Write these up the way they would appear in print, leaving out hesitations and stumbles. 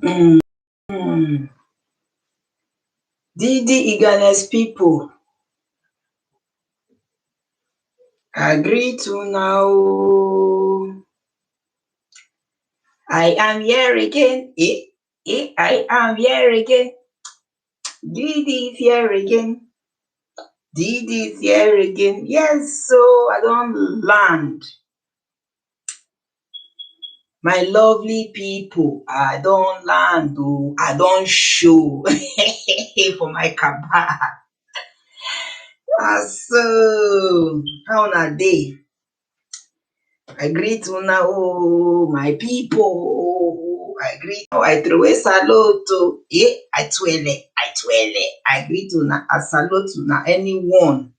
Mm, mm. Didi Iganes people, agree to now. I am here again. I am here again. Didi is here again. Didi is here again. Yes, so I don't land. My lovely people, I don't land. Oh, I don't show for my cabal. So, how na day? I greet una, oh, my people. I greet, I throw a salute to, I greet una, I salute una, anyone.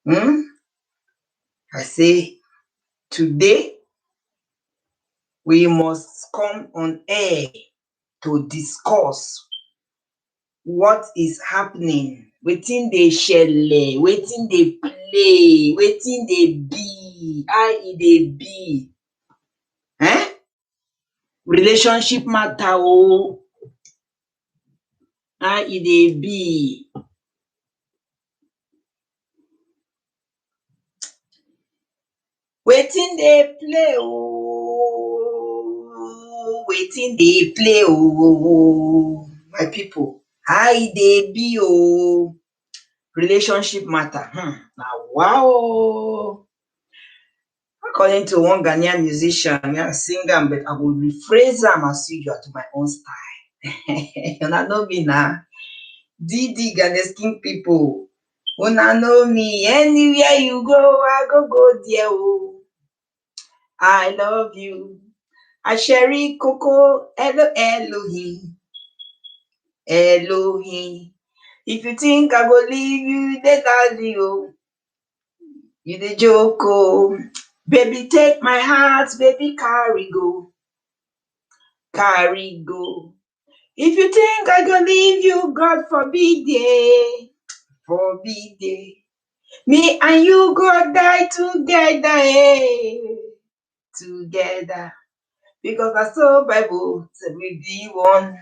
I say, today we must come on air to discuss what is happening, wetin dey shele, wetin dey play, wetin dey be, how e dey be. Relationship matter oh, how e dey be. Wetin dey play oh, wetin dey play oh, my people, how e dey be oh. Relationship matter, na wow. According to one Ghanaian musician, sing am, but I go rephrase am as usual to my own style. Una know me na, Didi Ganeskin people. Una know me, anywhere you go, I go there oh. I love you. Asheri Coco, Elohim. Elohim. If you think I go leave you, they tell you. You the joke oh. Baby, take my heart, baby, carry go. Carry go. If you think I go leave you, God forbid it. Forbid it. Me and you go die together, together. Because I saw Bible say we be one.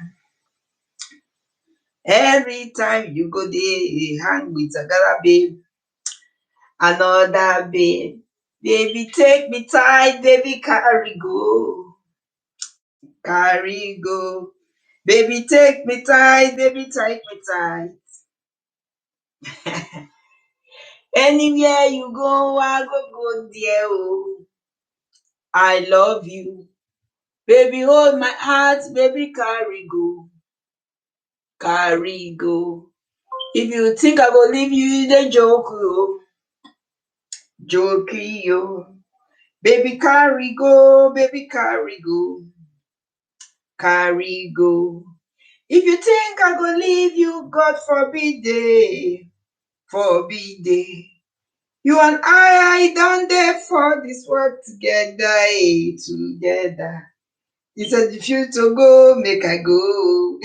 Every time you go there, hang with another babe, another babe. Baby, take me tight, baby, carry go. Carry go. Baby, take me tight, baby, take me tight. Anywhere you go, I go there, oh. I love you. Baby, hold my heart, baby, carry go. Carry go. If you think I go leave you, the joke, oh. Jokey, yo. Baby, carry go, baby, carry go. Carry go. If you think I go leave you, God forbid it. Forbid it. You and I done there for this work together, together. You said if you to go, make I go.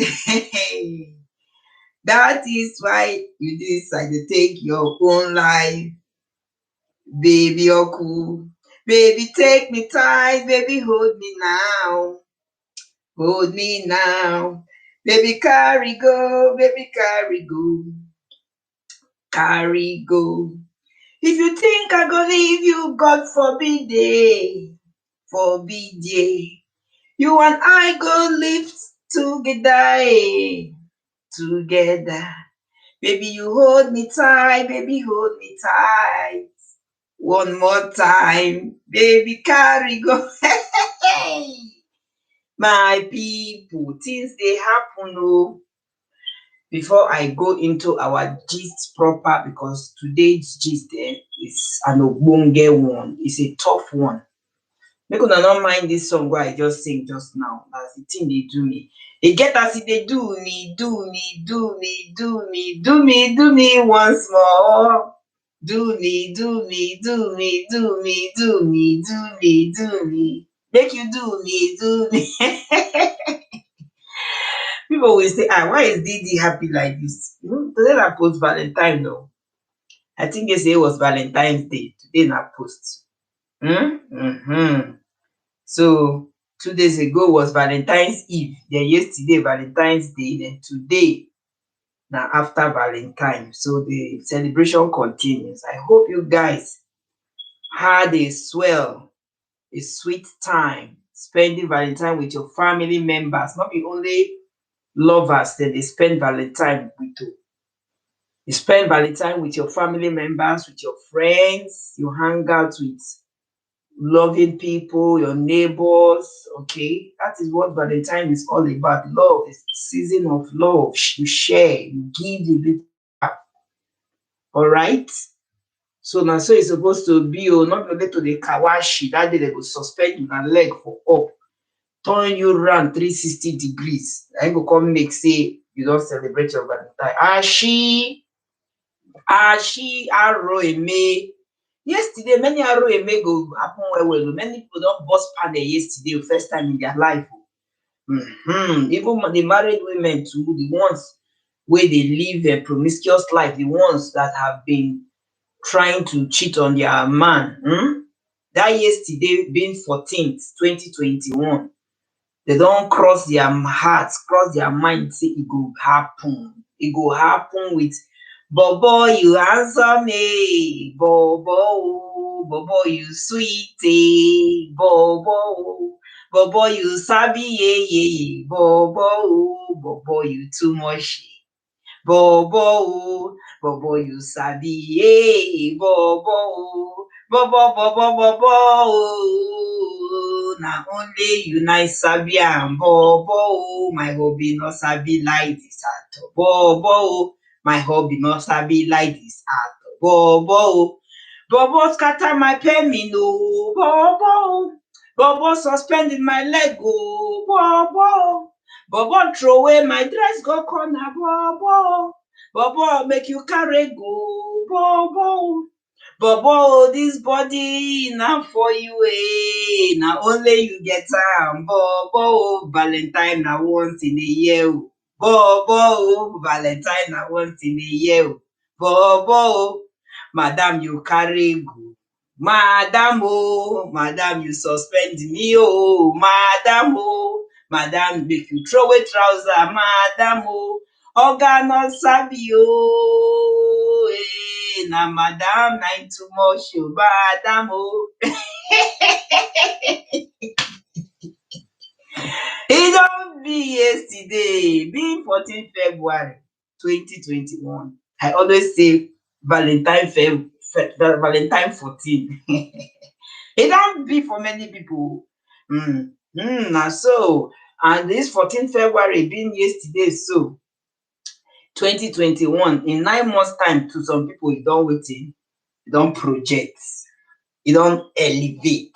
That is why you decide to take your own life. Baby, you're cool. Baby, take me tight. Baby, hold me now. Hold me now. Baby, carry go. Baby, carry go. Carry go. If you think I go leave you, God forbid it. Forbid it. You and I go live together, together. Baby, you hold me tight. Baby, hold me tight. One more time. Baby, carry go. My people, things dey happen oh. Before I go into our gist proper, because today's gist is an ogbonge one. It's a tough one. Make una no mind this song wey I just sing just now. As the thing dey do me. E get as e dey do me, do me, do me, do me, do me, do me once more. Do me, do me, do me, do me, do me, do me, do me. Make you do me, do me. People will say, why is Didi happy like this? Today na post Valentine though. I think yesterday was Valentine's Day. Today na post. So 2 days ago was Valentine's Eve, then yesterday Valentine's Day, then today now after Valentine. So the celebration continues. I hope you guys had a sweet time spending Valentine with your family members, not be only lovers, then they spend Valentine with you. You spend Valentine with your family members, with your friends, you hang out with loving people, your neighbors. Okay, that is what Valentine is all about. Love is season of love. You share, you give, you little back. All right. So now, so it's supposed to be. Oh, not only to the kawashi. That day they will suspend your leg for up, turn you round 360 degrees. I go come make say you don't celebrate your Valentine. Aro eme. Yesterday, many arrow eme go happen well well. Many people don't bust panel yesterday, first time in their life. Even the married women too, the ones where they live a promiscuous life, the ones that have been trying to cheat on their man. That yesterday being 14th, 2021, they don't cross their hearts, cross their mind, say it go happen. It go happen with Bobo, you answer me. Bobo, you sweetie. Bobo, you sabi, yeah. Bobo, you too much. Bobo, you sabi, yeah. Bobo. Na only you nice sabi am. Bobo, my hobby no sabi like this at all. Bobo, my hobby no sabi like this at all. Bobo scatter my penny no. Bobo suspended my leg oh. Bobo throw away my dress go corner. Bobo make you carry go. Bobo, this body na for you eh. Na only you get am. Bobo, Valentine na once in a year. Bobo, Valentine na once in a year. Bobo, madam you carry go. Madam you suspend me oh. Madam make you throw away trouser. Madam oga no sabi oh. Na madam na too much oh. Madam e don be yesterday, being 14 February 2021. I always say Valentine 14. E don be for many people. Na so, and this 14 February being yesterday so 2021, in 9 months time to some people e don wetin, e don project, e don elevate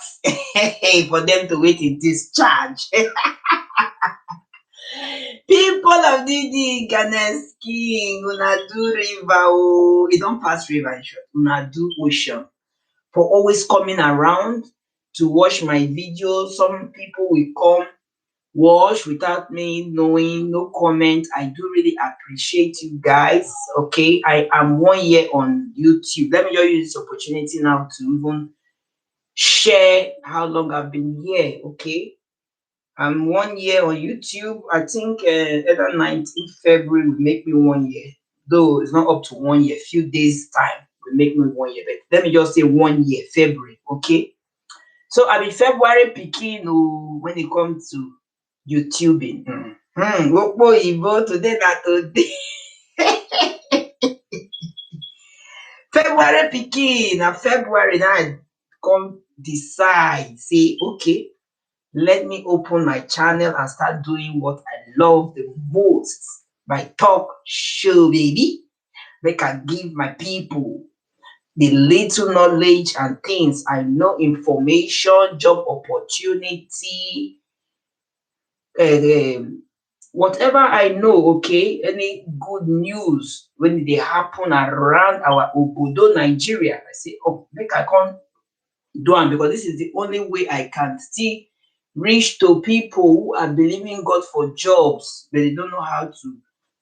for them to wait in discharge. People of DD Ganes King, una do river oh, e don pass river in short, una do ocean for always coming around to watch my videos. Some people will come watch without me knowing, no comment. I do really appreciate you guys. Okay, I am 1 year on YouTube. Let me just use this opportunity now to even share how long I've been here. Okay, I'm 1 year on YouTube. I think either 19th February will make me 1 year, though it's not up to 1 year. Few days time will make me 1 year, but let me just say 1 year, February. Okay, so I be February pikin oh, when it comes to YouTubing. Gbogbo oyinbo today na today. February pikin na February na I come decide say okay, let me open my channel and start doing what I love the most, my talk show baby. Make I give my people the little knowledge and things I know, information, job opportunity, whatever I know, okay, any good news when they happen around our Obodo, Nigeria. I say, oh, make I come do am because this is the only way I can still reach to people who are believing God for jobs, but they don't know how to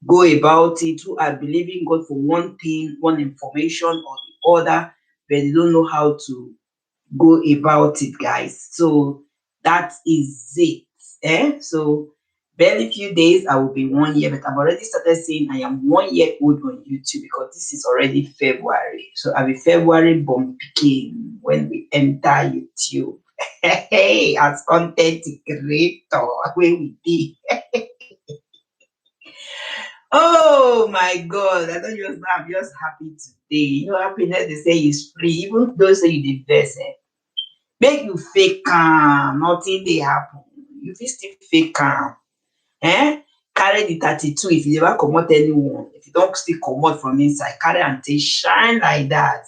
go about it, who are believing God for one thing, one information or the other, but they don't know how to go about it, guys. So That is it. So barely few days, I will be 1 year, but I've already started saying I am 1 year old on YouTube because this is already February. So I'll be February bomb picking when we enter YouTube. Hey, as content creator, where we did. Oh my God, I don't just I'm just happy today. Happiness they say is free, even though say you the best. Make you fake calm, nothing dey happen. You fit still fake calm. Carry the 32 if you never comot anyone. If you don't still comot from inside, carry am take shine like that.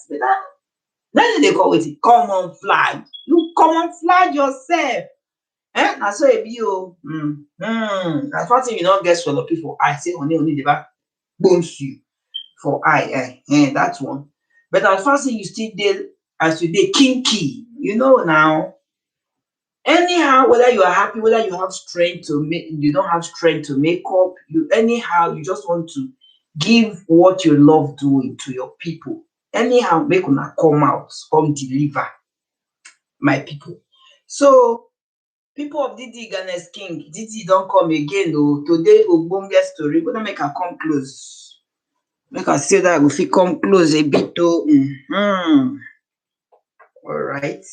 Na dey call wetin? Common flag. You common flag yourself. Na so e be o. Na first thing you no get swallow for eye say honey never bones you for eye. Dat one. But as far as you still dey as you dey kinky, now. Anyhow, whether you are happy, whether you have strength to make, you don't have strength to make up, you just want to give what you love doing to your people. Anyhow, make una come out, come deliver, my people. So, people of Didi Ganes King, Didi don't come again. Today, Ogbonge story, but make her come close. Make her say that if you come close a bit, all right.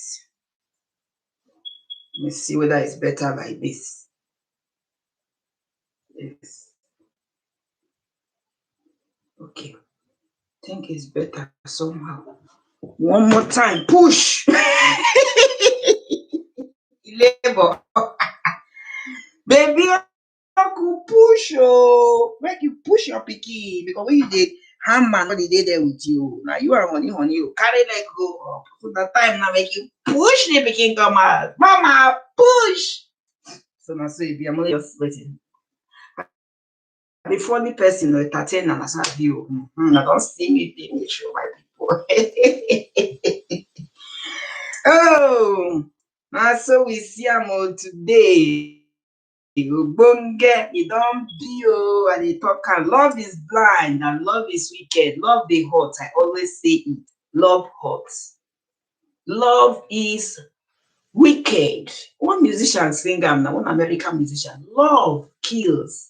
Let me see whether it's better like this. Yes. Okay. I think it's better somehow. One more time. Push. Labor. Baby, uncle push. Make you push your picky. Because when you did hammer, not the day there with you. Now you are honey. You carry leg go up. So the time now make you push the picky come out. Mama, push. So now so I'm only just waiting. The funny person, entertain and as a view. I don't see me finish, my people. Oh, now so we see am today. Ogbonge, e don be and they talk am. Love is blind and love is wicked. Love dey hot. I always say it. Love hot. Love is wicked. One musician sing am now, one American musician. Love kills.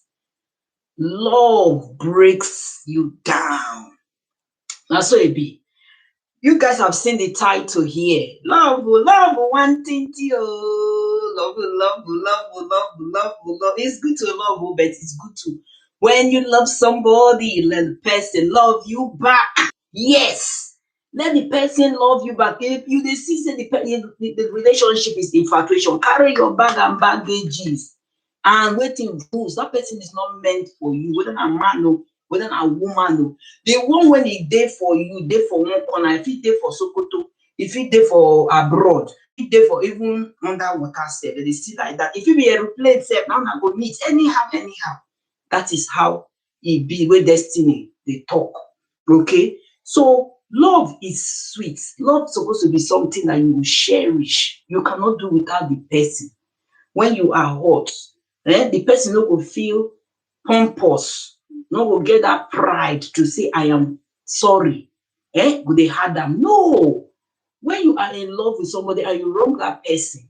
Love breaks you down. Now so it be. You guys have seen the title here. Love, one thing, love. It's good to love, but it's good to when you love somebody, let the person love you back. Yes, let the person love you back. If you see the relationship is infatuation, carry your bag and baggages. And waiting fools, that person is not meant for you, whether a man or whether a woman. The one when he dey for you, dey for one corner, if he dey for Sokoto, if he dey for abroad, if he dey for even underwater self, they see like that. If he be a aeroplane self, now I go meet anyhow. That is how it be with destiny. They talk. Okay. So love is sweet. Love is supposed to be something that you will cherish. You cannot do without the person. When you are hot, the person no go feel pompous, no go get that pride to say I am sorry. Go dey hard am. No. When you are in love with somebody and you wrong that person,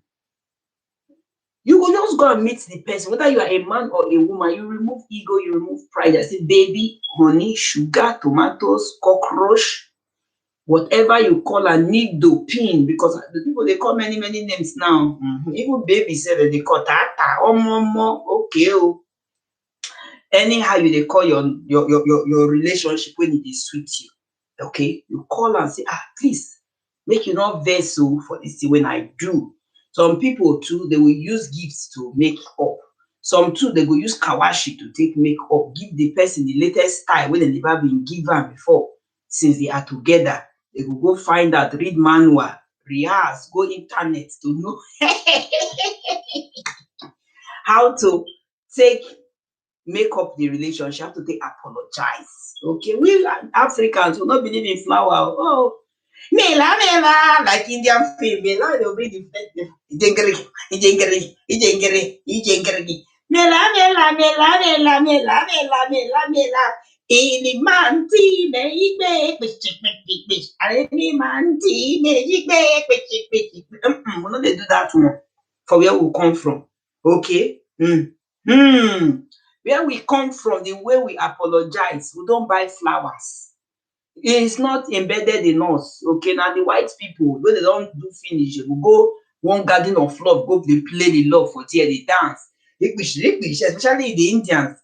you go just go and meet the person, whether you are a man or a woman. You remove ego, you remove pride. I say baby, honey, sugar, tomatoes, cockroach, whatever you call a needle pin, because the people they call many names now. Even baby said they call tata, momo, okay. Anyhow you they call your relationship when it is sweet you. Okay, you call and say, please make you not vessel for this thing when I do. Some people too, they will use gifts to make up. Some too, they will use kawashi to take make up, give the person the latest style when they never been given before. Since they are together, they will go find out, read manual, rehearse, go internet to know how to make up the relationship, how to apologize. Okay, we Africans will not believe in flower. Oh, mela, like Indian film. Mela, they'll bring the mela. Any manti me igbe any manti me igbe we no dey do that one. for where we come from. Okay? Where we come from, the way we apologize, we don't buy flowers. It's not embedded in us. Okay, now the white people, when they don't do finish, they will go one garden of love, go dey play the love for there, they dance. Especially the Indians.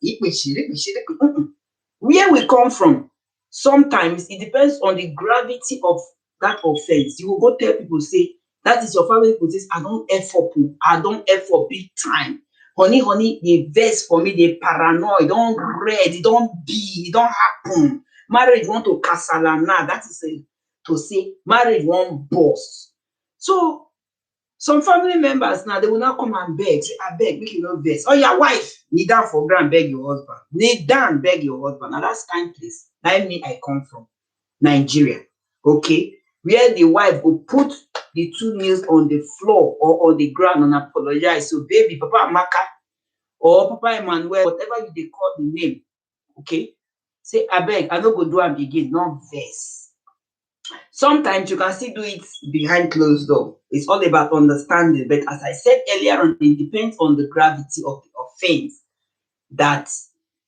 Where we come from, sometimes it depends on the gravity of that offense. You will go tell people, say, that is your family people say, I don't F up, I don't F up big time. Honey, honey, they vex for me, they paranoid, don't red, it don't be, it don't happen. Marriage want to kasala now. That is to say marriage won't burst. So some family members now, they will now come and beg, say, I beg, make you no vex. Oh, your wife, kneel down for ground, beg your husband. Kneel down, beg your husband. Now that's kind place. That me I come from, Nigeria. Okay, where the wife will put the two knees on the floor or on the ground and apologize. So, baby, Papa Amaka or Papa Emmanuel, whatever they call the name, okay, say, I beg, I no go do am again, no vex. Sometimes you can still do it behind closed door. It's all about understanding. But as I said earlier on, it depends on the gravity of the offense that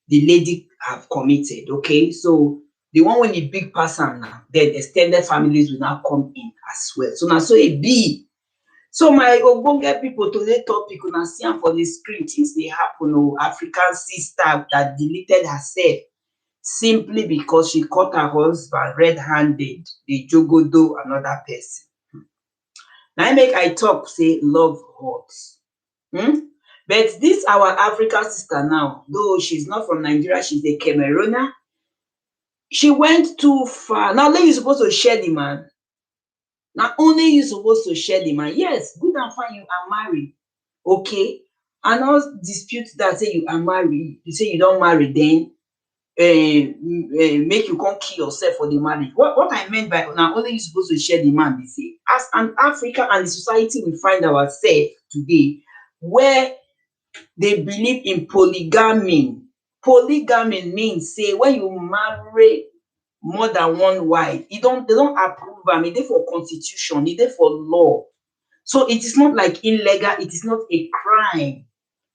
the lady have committed. Okay, so the one when you big person now, then extended families will now come in as well. So now so it be. So my ogbonge people today topic una see am for the screen, things dey happen. Oh, African sister that deleted herself simply because she caught her husband red-handed, dey jogodo another person. Na make I talk say love hurts. But this our African sister now, though she's not from Nigeria, she's a Cameroonian. She went too far. Now, then you supposed to share the man. Now, only you supposed to share the man. Yes, good and fine, you are married. Okay? And not dispute that, say you are married. You say you don't marry, then make you come kill yourself for the marriage. What I meant by now only you supposed to share the man, they say. As an Africa and the society we find ourselves today, where they believe in polygamy. Polygamy means say when you marry more than one wife, they don't approve am, e dey for constitution, e dey for law. So it is not like illegal, it is not a crime.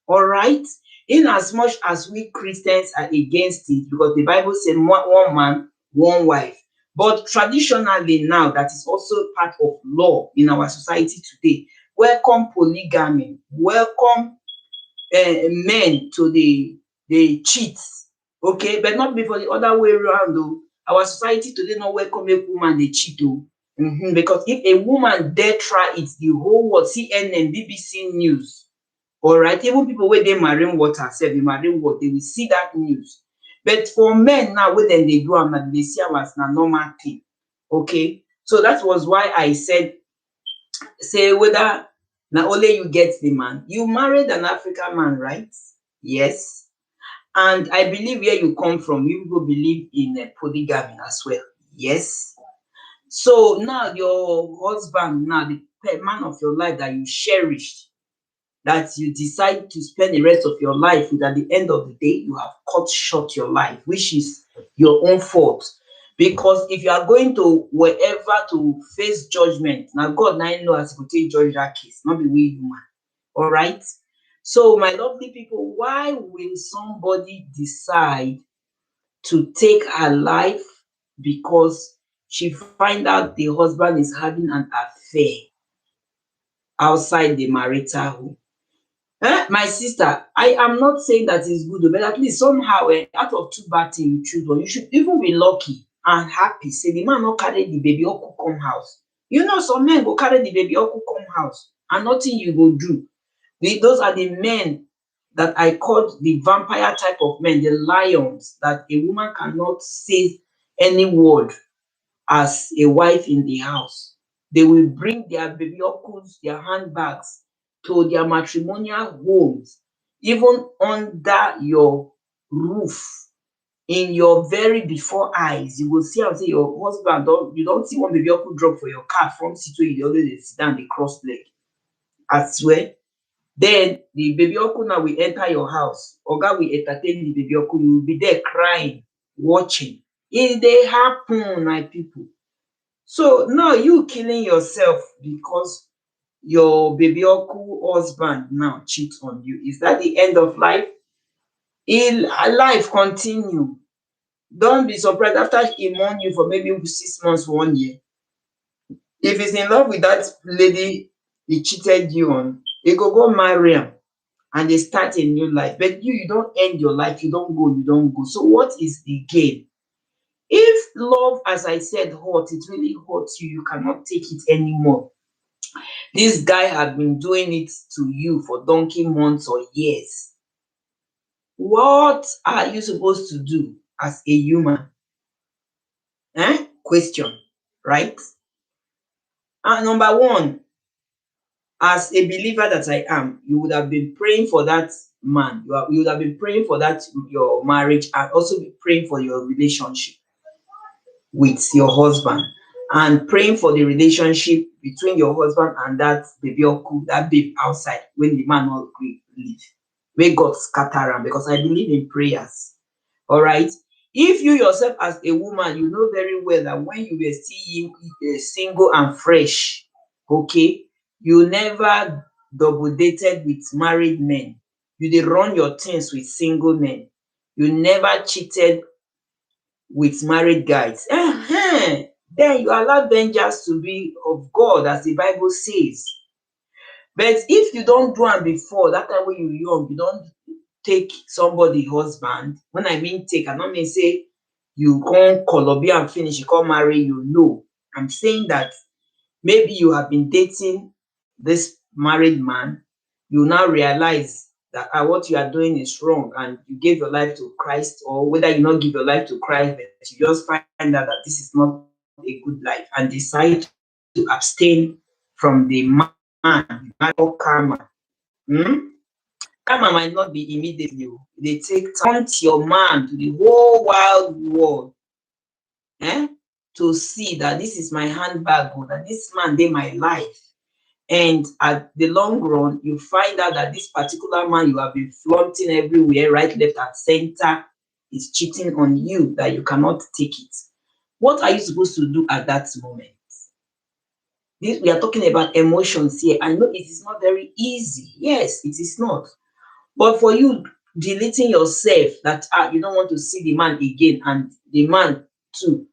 All right? In as much as we Christians are against it, because the Bible says one man, one wife. But traditionally now, that is also part of law in our society today. Welcome polygamy. Welcome men to the cheat. Okay, but not before the other way around though. Our society today not welcome a woman they cheat though. Because if a woman dare try it, the whole world, CNN, BBC News, all right, even people where they marine water, say the marine water, they will see that news. But for men now, when they do am, they see am as a normal thing. Okay, so that was why I said, say whether now only you get the man. You married an African man, right? Yes. And I believe where you come from, you will believe in polygamy as well. Yes. So now your husband, now the man of your life that you cherished, that you decide to spend the rest of your life with, at the end of the day, you have cut short your life, which is your own fault. Because if you are going to wherever to face judgment, now God now know as you take judge that case, not be we human. All right. So my lovely people, why will somebody decide to take her life because she find out the husband is having an affair outside the marital home? My sister, I am not saying that it's good, but at least somehow out of two bad things you choose one, you should even be lucky and happy. Say the man not carry the baby up come house. You know, some men go carry the baby up come house and nothing you go do. Those are the men that I called the vampire type of men, the lions, that a woman cannot say any word as a wife in the house. They will bring their baby uncles, their handbags to their matrimonial homes, even under your roof, in your very before eyes. You will see and say your husband, you don't see one baby uncle drop for your car from seat where you always sit down, the cross leg. I swear. Then the baby uncle now will enter your house. Oga will entertain the baby uncle. You will be there crying, watching. It dey happen, my people. So now you killing yourself because your baby uncle husband now cheat on you, is that the end of life? Life continue. Don't be surprised after he mourn you for maybe 6 months, 1 year. If he's in love with that lady he cheated you on, he go marry am and they start a new life. But you don't end your life, you don't go, you don't go. So what is the gain? If love, as I said, hurt, it really hurts you, you cannot take it anymore. This guy had been doing it to you for donkey months or years. What are you supposed to do as a human? Question, right? Number one, as a believer that I am, you would have been praying for that man. You would have been praying for that your marriage, and also be praying for your relationship with your husband, and praying for the relationship between your husband and that baby uncle, that babe outside when the man not gree leave. May God scatter am, because I believe in prayers. All right. If you yourself as a woman, you know very well that when you were still single and fresh, okay, you never double dated with married men. You dey run your things with single men. You never cheated with married guys. Then you allow vengeance to be of God, as the Bible says. But if you don't do am before, that time when you young, you don't take somebody husband. When I mean take, I no mean say you come kolobi and finish, you come marry you. No. I'm saying that maybe you have been dating this married man, you now realize that what you are doing is wrong, and you gave your life to Christ, or whether you not give your life to Christ, but you just find out that this is not a good life and decide to abstain from the man, karma. Hmm? Karma might not be immediately. They take time. Hunt your man to the whole wild world, eh? To see that this is my handbag, or that this man dey my life. And at the long run, you find out that this particular man you have been flaunting everywhere, right, left, and center, is cheating on you, that you cannot take it. What are you supposed to do at that moment? We are talking about emotions here. I know it is not very easy. Yes, it is not. But for you deleting yourself, that you don't want to see the man again, and the man too,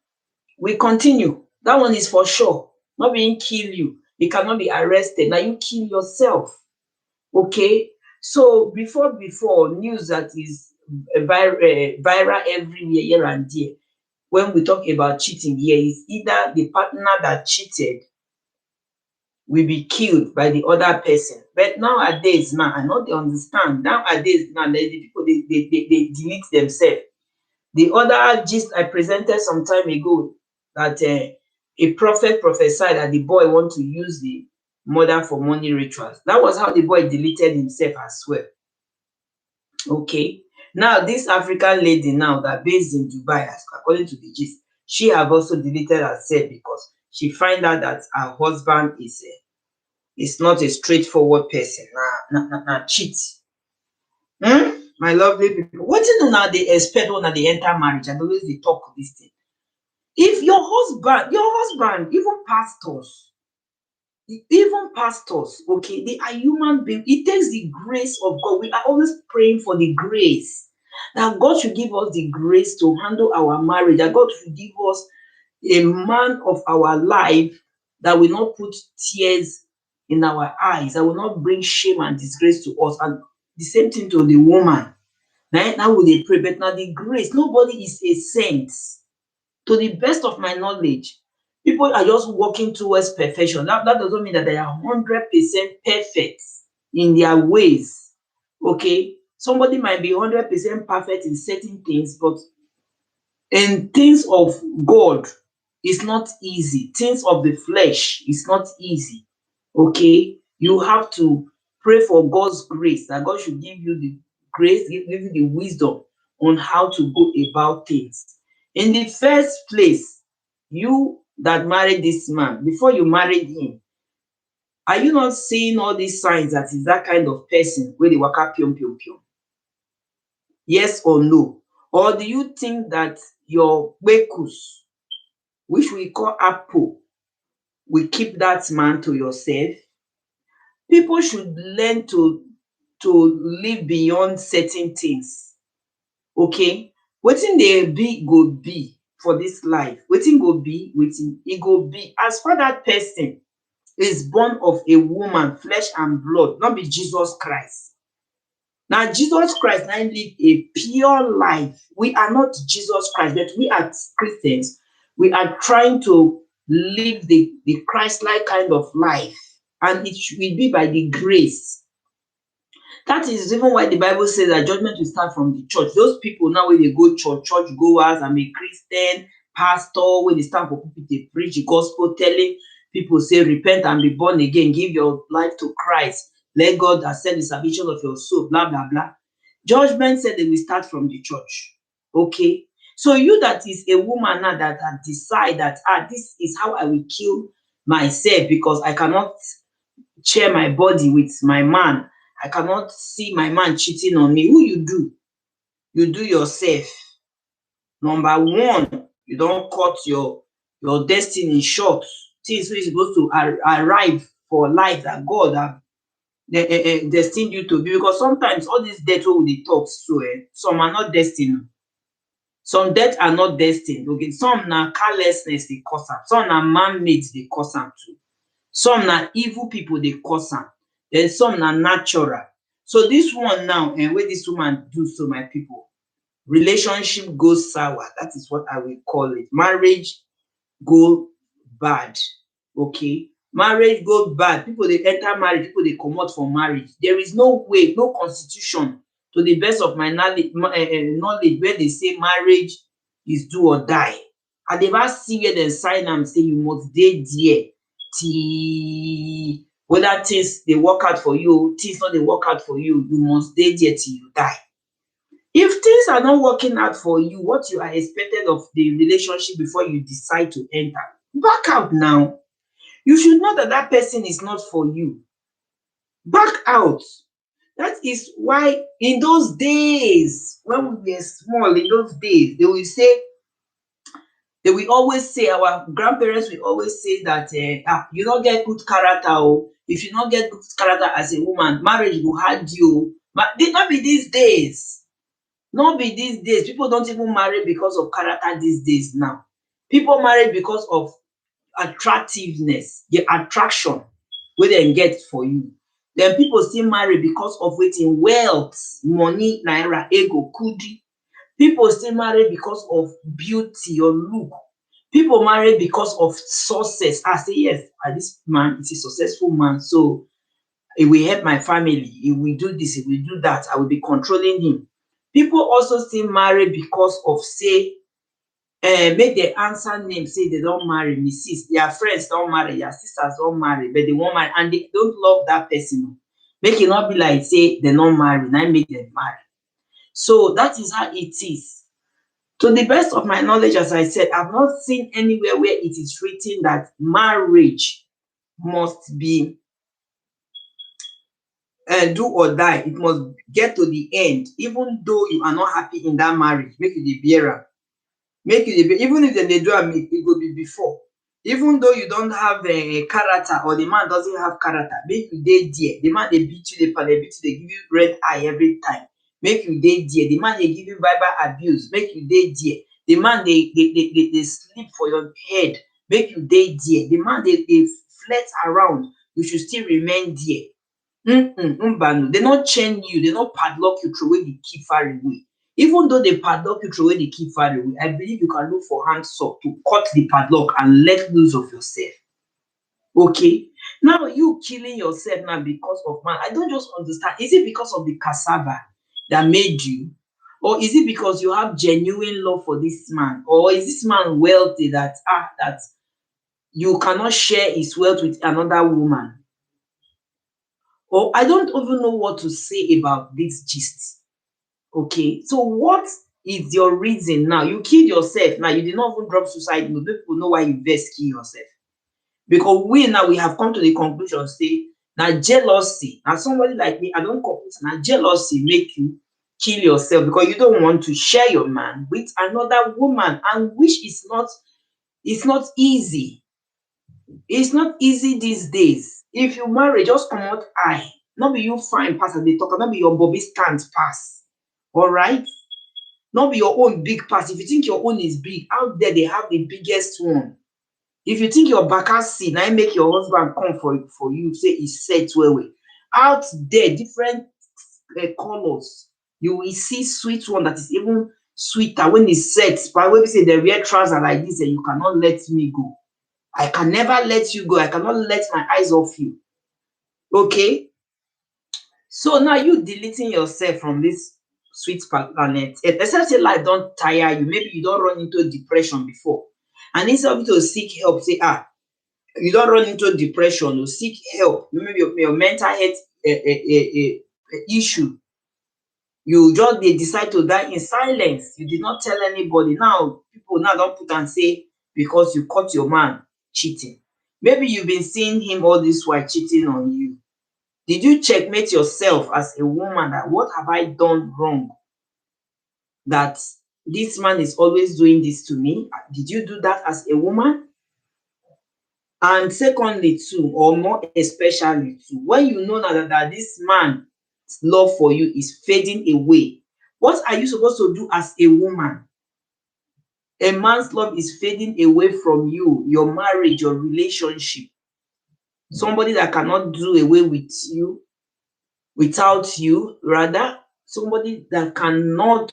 we continue. That one is for sure. Not being kill you. You cannot be arrested. Now you kill yourself. Okay? So before news that is viral everywhere, here and there, when we talk about cheating here, is either the partner that cheated will be killed by the other person. But nowadays now, I know they understand. Nowadays now, the people they delete themselves. The other gist I presented some time ago, that a prophet prophesied that the boy want to use the mother for money rituals. That was how the boy deleted himself as well. Okay. Now this African lady now that based in Dubai, according to the gist, she have also deleted herself because she find out that her husband is not a straightforward person. Na cheat. My lovely people, wetin una dey expect when una dey enter marriage? I always dey talk this thing. If your husband, even pastors, okay, they are human beings. It takes the grace of God. We are always praying for the grace that God should give us the grace to handle our marriage, that God should give us a man of our life that will not put tears in our eyes, that will not bring shame and disgrace to us. And the same thing to the woman. Now we dey pray, but now the grace, nobody is a saint. To the best of my knowledge, people are just working towards perfection. That doesn't mean that they are 100% perfect in their ways. Okay, somebody might be 100% perfect in certain things, but in things of God, it's not easy. Things of the flesh is not easy. Okay, you have to pray for God's grace, that God should give you the grace, give you the wisdom on how to go about things. In the first place, you that married this man, before you married him, are you not seeing all these signs that is that kind of person wey dey waka pium pium pium? Yes or no? Or do you think that your kpekus, which we call apple, will keep that man to yourself? People should learn to live beyond certain things. Okay, wetin dey be go be for dis life. Wetin go be, wetin e go be. As far dat person is born of a woman, flesh and blood, no be Jesus Christ. Na Jesus Christ na im live a pure life. We are not Jesus Christ, but we as Christians, we are trying to live the Christ-like kind of life, and it will be by the grace. That is even why the Bible says that judgment will start from the church. Those people now wey dey go church, church goers, I'm a Christian, pastor, wey dey stand for pulpit dey preach the gospel, telling people say repent and be born again, give your life to Christ, let God accept the salvation of your soul, blah blah blah. Judgment said they will start from the church. Okay, so you that is a woman now that decide that this is how I will kill myself because I cannot share my body with my man, I cannot see my man cheating on me. Who you do? You do yourself. Number one, you don cut your destiny short. Things wey you suppose to arrive for life that God have destined you to be. Because sometimes all dis death wey we dey talk so, some are not destined. Some death are not destined. Okay, some na carelessness dey cause am, some na man-made dey cause am too. Some na evil people dey cause am, then some na natural. So dis one now wey dis woman do so, my people, relationship go sour. That is what I will call it. Marriage go bad. Okay, marriage go bad. People dey enter marriage, people dey comot for marriage. There is no way, no constitution, to the best of my knowledge where dey say marriage is do or die. I never see where dem sign am say you must dey there till whether things dey work out for you, things no dey work out for you, you must dey there till you die. If things are not working out for you, what you are expected of the relationship before you decide to enter, back out now. You should know that that person is not for you. Back out. That is why in those days, when we were small, in those days, they will always say, our grandparents will always say that you no get good character o. If you no get good character as a woman, marriage go hard you. But no be these days. No be these days. People don't even marry because of character these days now. People marry because of attractiveness, the attraction wey dem get for you. Then people still marry because of wetin? Wealth, money, naira, ego, kudi. People still marry because of beauty or look. People marry because of success. I say yes, this man is a successful man, so he will help my family. He will do this, he will do that. I will be controlling him. People also still marry because of say make dem answer name say they don marry, mrs, their friends don marry, their sisters don marry, but they wan marry and they don't love that person. Make e no be like say dem no marry, na im make dem marry. So that is how it is. To the best of my knowledge, as I said, I've not seen anywhere where it is written that marriage must be do or die. It must get to the end. Even though you are not happy in that marriage, make you dey bear am. Make you dey, even if dem dey do am, it go be before. Even though you don't have a character, or the man doesn't have character, make you dey there. The man dey beat you, dey beat you, dey give you red eye every time. Make you dey there. The man dey give you verbal abuse. Make you dey there. The man dey sleep for your head. Make you dey there. The man dey flirt around. You should still remain there. Mbanu, they not chain you, they not padlock you through away the key far away. Even though they padlock you through away the key far away, I believe you can look for handsaw to cut the padlock and let loose of yourself. Okay, now you killing yourself now because of man. I don't just understand. Is it because of the cassava that made you, or is it because you have genuine love for this man, or is this man wealthy that that you cannot share his wealth with another woman? Or I don't even know what to say about this gist. Okay, so what is your reason now? You killed yourself. Now you did not even drop suicide note. People know why you best kill yourself. Because we have come to the conclusion, say, now jealousy. Now somebody like me, I don't complete. Now jealousy make you kill yourself because you don't want to share your man with another woman, and which is not, it's not easy. It's not easy these days. If you marry, just come out eye. Not be you fine pass as they talk, not be your Bobby stands pass. All right? Not be your own big pass. If you think your own is big, out there they have the biggest one. If you think your back seat, now make your husband come for you, say it's set well. Out there, different colors. You will see sweet one that is even sweeter when it's set. But when we say the wear trouser like this, and you cannot let me go. I can never let you go. I cannot let my eyes off you. Okay? So now you deleting yourself from this sweet planet. Except say life don't tire you. Maybe you don't run into depression before. And instead of you to seek help, say, you don't run into depression or seek help. Maybe your mental health issue. You just they decide to die in silence. You did not tell anybody. Now people now don't put and say because you caught your man cheating. Maybe you've been seeing him all this while cheating on you. Did you checkmate yourself as a woman that what have I done wrong? That this man is always doing this to me. Did you do that as a woman? And secondly, too, or more especially too, when you know that this man's love for you is fading away, what are you supposed to do as a woman? A man's love is fading away from you, your marriage, your relationship. Somebody that cannot do away with you, without you, rather, somebody that cannot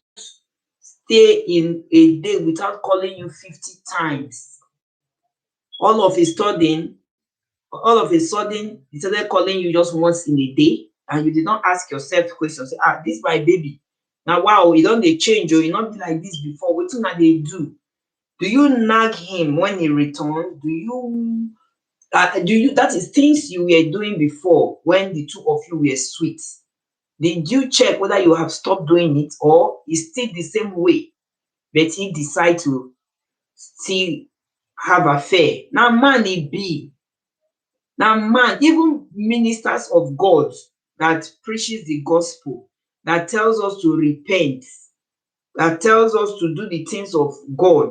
stay in a day without calling you 50 times. All of a sudden, he started calling you just once in a day, and you did not ask yourself questions. Say, this my baby. Now, wow, you don't they change, or you not be like this before. What thing they do? Do you nag him when he returns? That is things you were doing before when the two of you were sweet. Did you check whether you have stopped doing it or it's still the same way, but he decide to still have affair? Now man it be. Now man, even ministers of God that preaches the gospel, that tells us to repent, that tells us to do the things of God,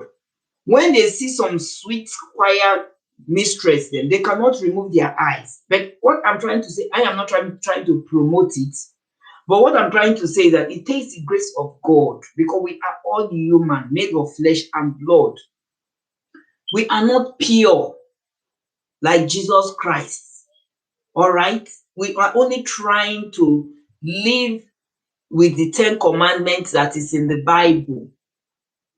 when they see some sweet choir mistress, then they cannot remove their eyes. But what I'm trying to say, I am not trying to promote it, but what I'm trying to say is that it takes the grace of God, because we are all human, made of flesh and blood. We are not pure like Jesus Christ. All right? We are only trying to live with the 10 commandments that is in the Bible.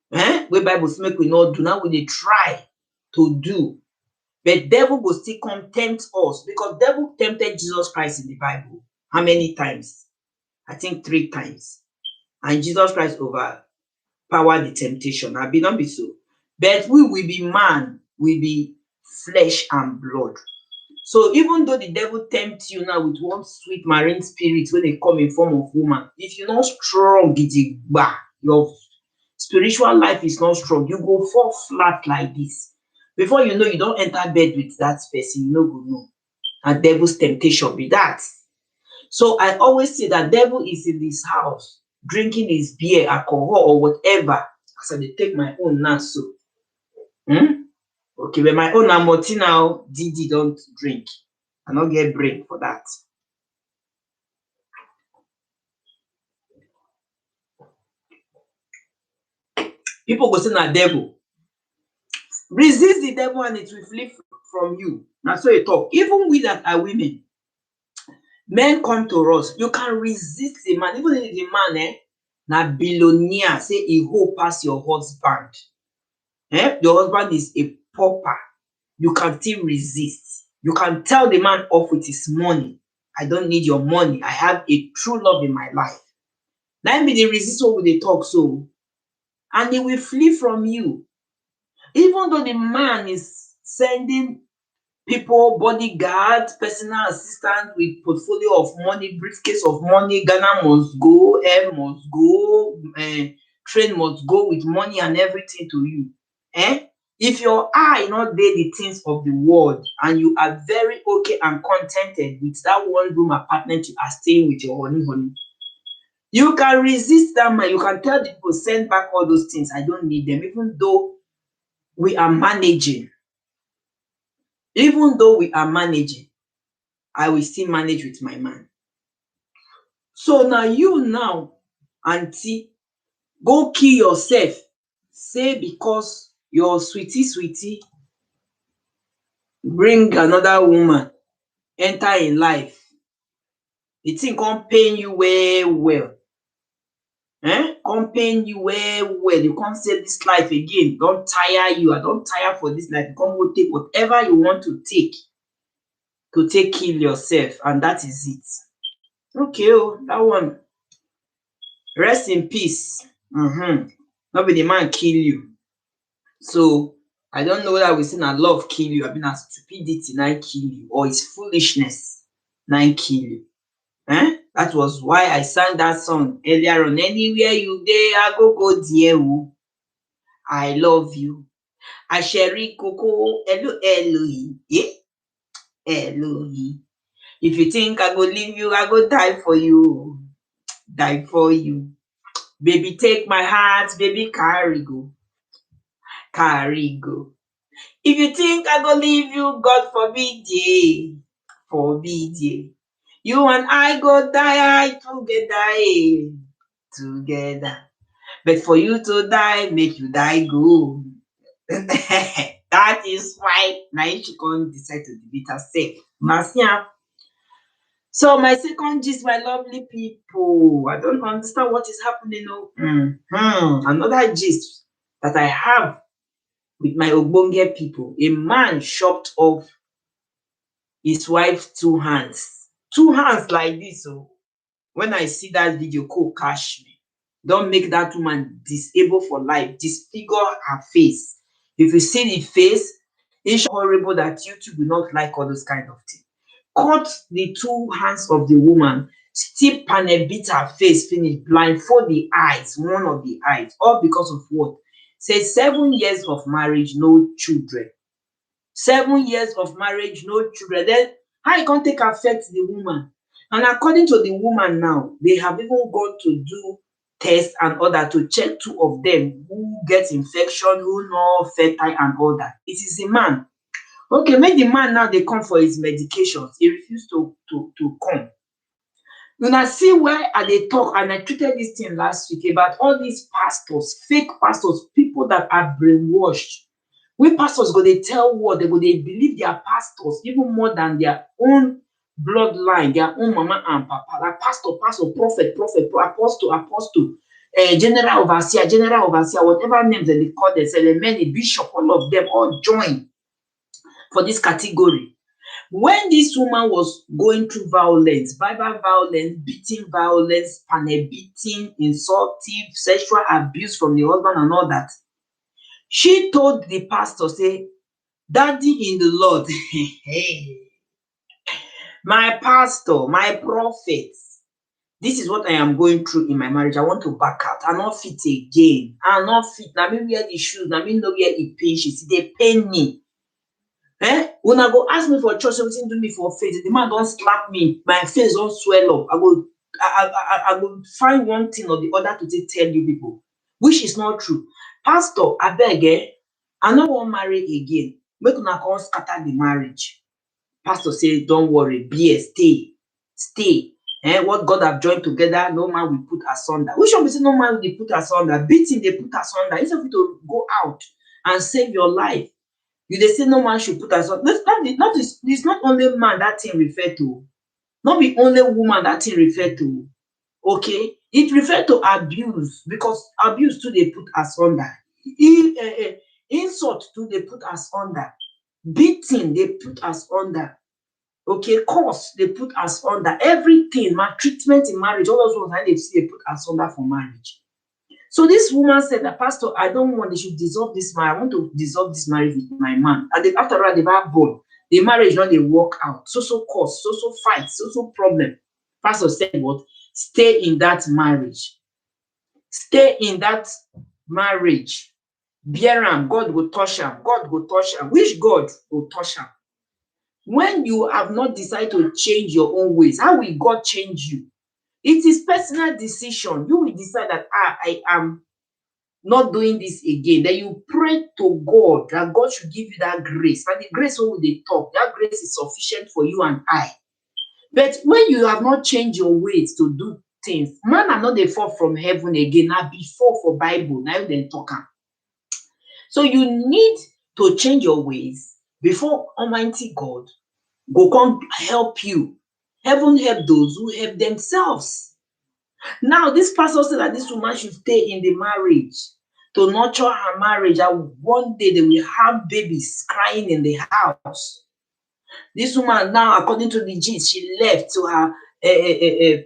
Where Bible make we not do, now we dey try to do. But devil will still tempt us, because devil tempted Jesus Christ in the Bible. How many times? I think 3 times. And Jesus Christ overpowered the temptation. I be not be so. But we will be man, we be flesh and blood. So even though the devil tempts you now with one sweet marine spirit when they come in form of woman, if you're not strong, your spiritual life is not strong, you go fall flat like this. Before you know, you don't enter bed with that person, you no go know. And devil's temptation be that. So I always say that devil is in this house drinking his beer, alcohol, or whatever. As I dey take my own now, so. Okay, but my own na multi now, Didi don't drink. I no get brain for that. People go say na devil. Resist the devil and it will flee from you. Na so e talk. Even we that are women, men come to us, you can resist a man, even if the man na billionaire, say he whole pass your husband. Your husband is a pauper. You can still resist. You can tell the man off with his money. I don't need your money. I have a true love in my life. That be the resist what we dey talk so. And he will flee from you. Even though the man is sending people, bodyguards, personal assistant with portfolio of money, briefcase of money, Ghana must go, air must go, train must go with money and everything to you. If your eye not dey the things of the world and you are very okay and contented with that one room apartment you are staying with your honey, you can resist that man. You can tell the people, send back all those things. I don't need them, even though we are managing. Even though we are managing. I will still manage with my man. So now you now, aunty, go kill yourself. Say because your sweetie bring another woman enter in life. The thing come pain you well well. Come pain you well well. You can't say this life again. Don't tire you. I don't tire for this life. You come go take whatever you want to take kill yourself, and that is it. Okay, oh, that one. Rest in peace. Not be the man kill you. So I don't know whether we say na love kill you, I mean na stupidity na kill you, or it's foolishness na kill you. That was why I sang that song earlier on. Anywhere you dey, I go there o. I love you. Asheri Koko, Elohi. Elohi. If you think I go leave you, I go die for you. Die for you. Baby, take my heart, baby, carry go. Carry go. If you think I go leave you, God forbid ye. Forbid ye. You and I go die together. Together. But for you to die, make you die go. That is why she can't decide to delete herself. Marcia. So my second gist, my lovely people, I don't understand what is happening. Another gist that I have with my Ogbonge people, a man chopped off his wife's 2 hands. 2 hands like this. So when I see that video, catch me. Don't make that woman disabled for life. Disfigure her face. If you see the face, it's horrible that YouTube will not like all those kind of things. Cut the 2 hands of the woman, still panel beat her face, finish, blindfold the eyes, one of the eyes, all because of what? Say 7 years of marriage, no children. 7 years of marriage, no children. Then how you can't take affect the woman? And according to the woman now, they have even gone to do tests and other to check 2 of them who get infection, who no fertile and all that. It is the man. Okay, make the man now they come for his medications. He refused to come. Una see why I dey talk, and I treated this thing last week about all these pastors, fake pastors, people that are brainwashed. We pastors go dey tell what they go dey believe their pastors even more than their own bloodline, their own mama and papa. Like pastor, prophet, apostle, general overseer, whatever names that they call themselves, many bishop, all of them all join for this category. When this woman was going through violence, verbal violence, beating violence, panel beating, insultive, sexual abuse from the husband and all that, she told the pastor, say, Daddy in the Lord, my pastor, my prophet, this is what I am going through in my marriage. I want to back out. I'm not fit again. I'm not fit. Now me wear the shoes. Now me no wear the pinches. They pain me. When I go ask me for church, everything do me for face. The man don't slap me, my face don't swell up. I will find one thing or the other to tell you people, which is not true. Pastor, I beg, I no wan marry again. Make una come scatter the marriage. Pastor say, don't worry, stay. What God have joined together, no man will put asunder. Which one be say no man will put asunder? Beating they put asunder. Instead of you to go out and save your life, you dey say no man should put asunder. It's not only man that thing refer to, not be only woman that thing refer to. Okay, it refer to abuse, because abuse too they put asunder. Insult too they put asunder. Beating they put asunder. Okay, curse they put asunder. Everything, maltreatment in marriage, all those ones they put asunder for marriage. So this woman said that, Pastor, I don't want, they should dissolve this marriage. I want to dissolve this marriage with my man. And after all, they've had born. The marriage not they work out. So cause, so fight, so problem. Pastor said what? Stay in that marriage. Stay in that marriage. Bear him. God will touch him. God will touch him. Which God will touch him? When you have not decided to change your own ways, how will God change you? It is personal decision. You will decide that I am not doing this again. Then you pray to God that God should give you that grace. And the grace will they talk. That grace is sufficient for you and I. But when you have not changed your ways to do things, man are not dey fall from heaven again. Na before for Bible, na im dem talk am. So you need to change your ways before Almighty God go come help you. Heaven help those who help themselves. Now, this pastor said that this woman should stay in the marriage to nurture her marriage, and one day they will have babies crying in the house. This woman now, according to the gist, she left to her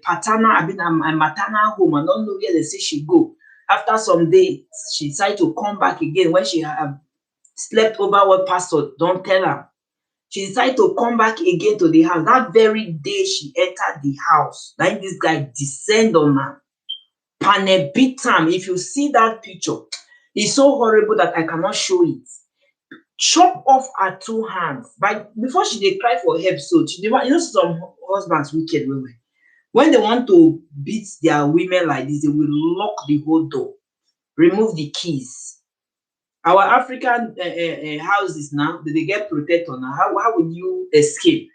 paternal, I mean, maternal home. I don't know where they say she go. After some days, she decided to come back again when she had slept over what pastor don't tell her. She decided to come back again to the house. That very day she entered the house, like this guy descend on her, pane beat am. If you see that picture, it's so horrible that I cannot show it. Chop off her two hands. But before she dey cry for help, so she dey want, you know, some husbands wicked well well. When they want to beat their women like this, they will lock the whole door, remove the keys. Our African houses now, they get protector now. How will you escape?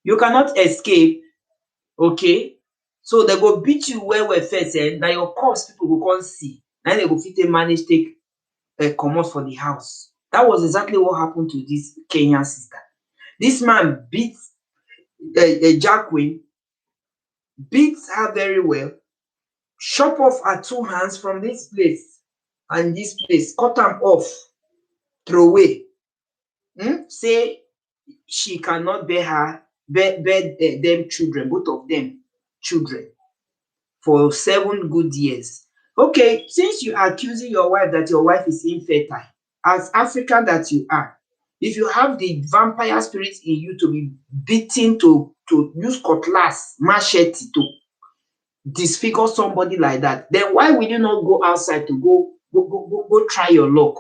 You cannot escape, okay? So they go beat you well well first, na your corpse people go come see. Na dem go fit take manage take comot for the house. That was exactly what happened to this Kenyan sister. This man beat Jacqueline, beat her very well, chop off her two hands from this place and this place, cut am off, throw away. Say she cannot bear them children, both of them children, for 7 good years. Okay, since you are accusing your wife that your wife is infertile, as African that you are, if you have the vampire spirit in you to be beaten, to use cutlass, machete to disfigure somebody like that, then why will you not go outside to go try your luck?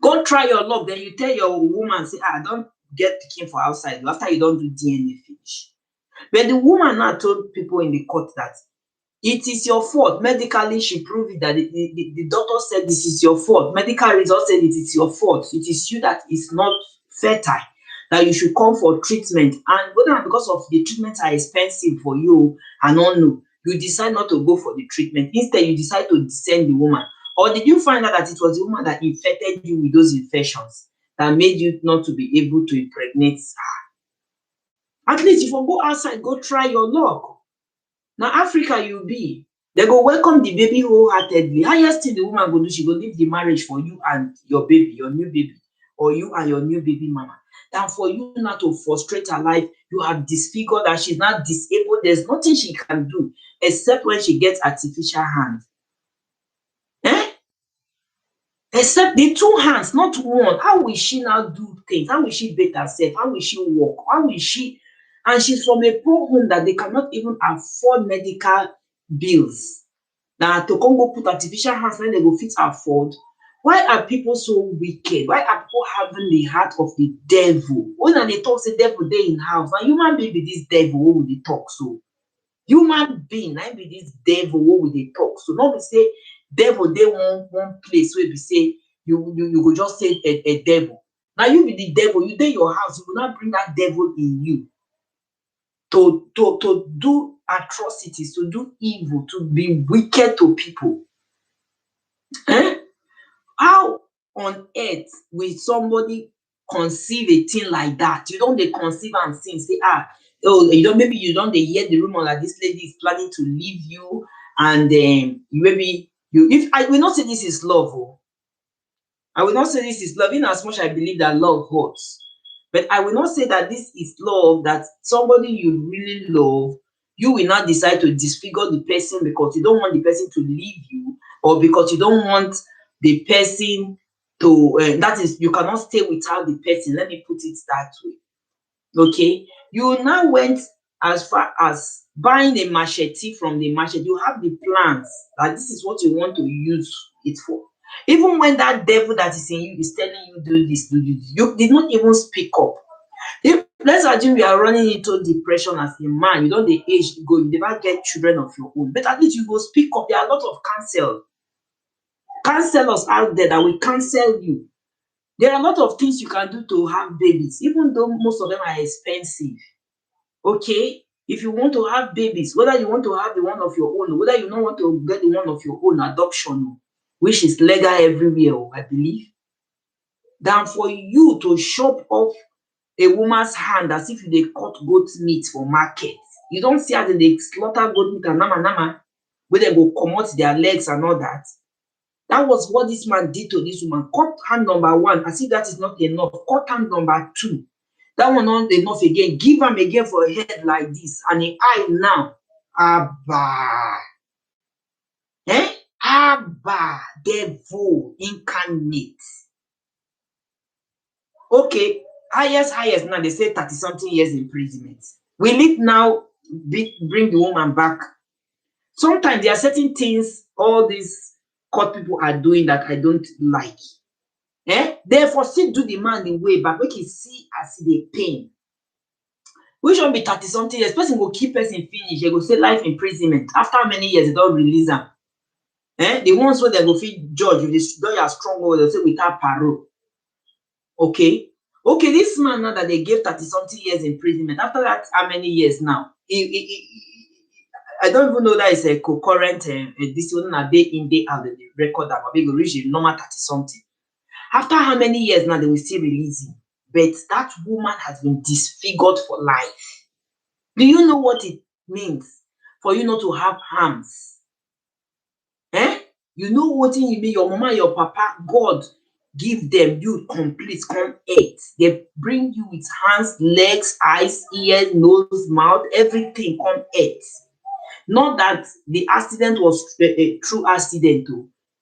Go try your luck, then you tell your woman, say, I don't get pikin for outside after you don't do DNA finish. But the woman now told people in the court that it is your fault. Medically, she proved it that the doctor said this is your fault. Medical results said it is your fault. It is you that is not fertile, that you should come for treatment. And whether because of the treatments are expensive for you, I don't know, you decide not to go for the treatment. Instead, you decide to descend the woman. Or did you find out that it was the woman that infected you with those infections that made you not to be able to impregnate her? At least if you go outside, go try your luck. Now Africa you be, they go welcome the baby wholeheartedly. Highest thing the woman go do, she go leave the marriage for you and your baby, your new baby, or you and your new baby mama. Than for you not to frustrate her life, you have disfigured her, she's not disabled, there's nothing she can do except when she gets artificial hands. Except the two hands, not one. How will she now do things? How will she bathe herself? How will she walk? How will she? And she's from a poor home that they cannot even afford medical bills. Now to come go put artificial hands when they go fit afford. Why are people so wicked? Why are people having the heart of the devil? When they talk, say devil dey in house. Now human being be this devil, what will they talk so? Human being, I be this devil, what will they talk so? Not be say devil dey one place where we say you go just say a devil. Now you be the devil, you dey your house, you will not bring that devil in you to do atrocities, to do evil, to be wicked to people. How on earth will somebody conceive a thing like that? You don't dey conceive and think say oh, you don't, maybe you don't dey hear the rumor that this lady is planning to leave you, and maybe you, if I will not say this is love, I will not say this is love, in as much I believe that love hurts. But I will not say that this is love, that somebody you really love, you will not decide to disfigure the person because you don't want the person to leave you, or because you don't want the person to, that is, you cannot stay without the person. Let me put it that way. Okay? You now went as far as buying a machete from the market. You have the plans that this is what you want to use it for. Even when that devil that is in you is telling you do this, you did not even speak up. If let's assume you are running into depression as a man, you don't the age to go, you never get children of your own, but at least you go speak up. There are a lot of counselors out there that will counsel you. There are a lot of things you can do to have babies, even though most of them are expensive. Okay? If you want to have babies, whether you want to have the one of your own, whether you don't want to get the one of your own, adoption, which is legal everywhere, I believe, than for you to chop off a woman's hand as if they cut goat meat for market. You don't see how they slaughter goat meat and nama, where they go comot their legs and all that. That was what this man did to this woman. Cut hand number one, as if that is not enough. Cut hand number two. That one not enough again. Give am again for a head like this. And the eye now. Abba. Eh? Abba. Devil incarnate. Okay. Highest now, they say 30-something years imprisonment. Will it now bring the woman back? Sometimes there are certain things all these court people are doing that I don't like. Therefore, still do the man the way back, make he see as the pain. Which one be 30-something years? Person go keep person finish, they go say life imprisonment. After many years, they don't release them. The ones where they go fit judge, if the lawyer strong, they'll say without parole. Okay, this man now that they gave 30-something years imprisonment, after that, how many years now? I don't even know that it's a concurrent, this one a day in, day out, the record that will reach a normal 30-something. After how many years now they will still release him? But that woman has been disfigured for life. Do you know what it means for you not to have arms? You know what it mean? Your mama, your papa, God give them you complete, come earth. They bring you with hands, legs, eyes, ears, nose, mouth, everything come earth. Not that the accident was a true accident,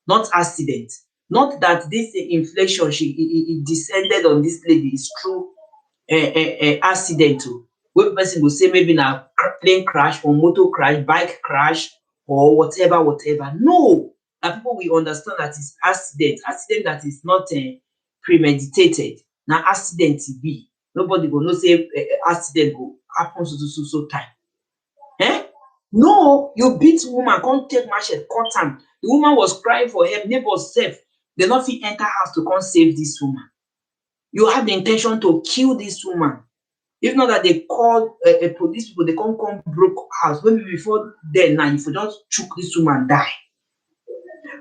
not accident. Not that this inflation it descended on this lady is true accident. Where person will say maybe na plane crash or motor crash, bike crash or whatever. No, that people will understand that it's accident that is not premeditated. Na accident e be. Nobody go know say accident go happen so time. No, you beat woman, come take machete, cut am. The woman was crying for help, neighbors sef, they no fit enter house to come save this woman. You have the intention to kill this woman. If not that they call police people, they come broke house. Maybe before then now, if you just choke this woman, die.